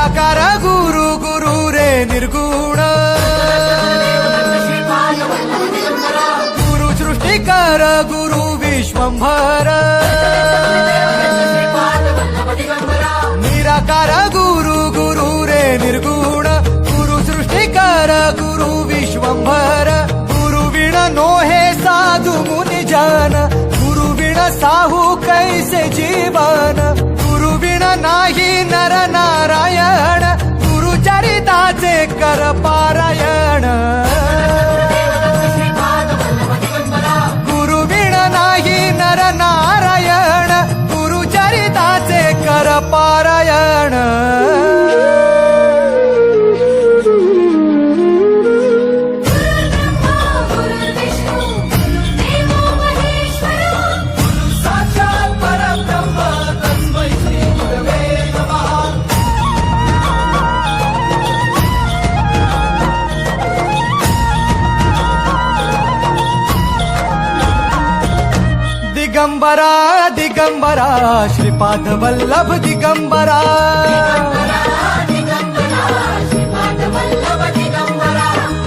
निराकार गुरु गुरु रे निर्गुण गुरु सृष्टिकर गुरु विश्वंभर निराकार गुरु गुरु रे निर्गुण गुरु सृष्टिकर गुरु विश्वंभर गुरु विण नोहे साधु मुनि जन गुरु विण साहू कैसे जीवन गुरु विण नाही नर नारायण गुरु चरिताचे कर पारायण गुरु विण नाही नर नारायण गुरु चरिताचे कर पारायण दिगंबरा दिगंबरा श्रीपाद वल्लभ दिगंबरा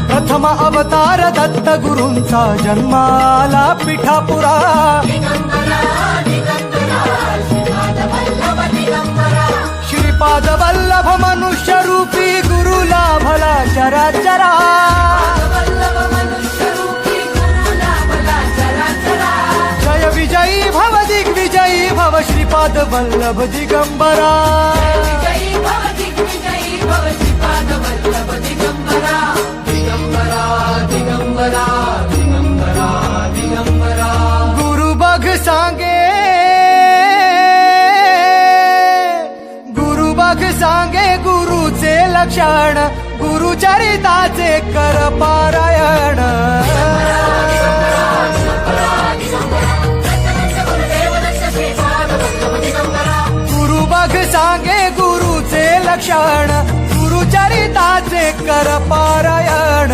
प्रथम अवतार दत्त गुरूंचा जन्माला पिठापुरा श्रीपाद वल्लभ मनुष्य रूपी गुरु लाभला चराचरा विजयी भव दिग्विजयी भव श्रीपाद वल्लभ दिगंबरा दिगंबरा दिगंबरा दिगंबरा गुरु बघ सांगे गुरु बघ सांगे गुरुचे लक्षण गुरु चरिताचे कर पारायण गुरु बघ सांगे गुरुचे लक्षण गुरु चरिताचे कर पारायण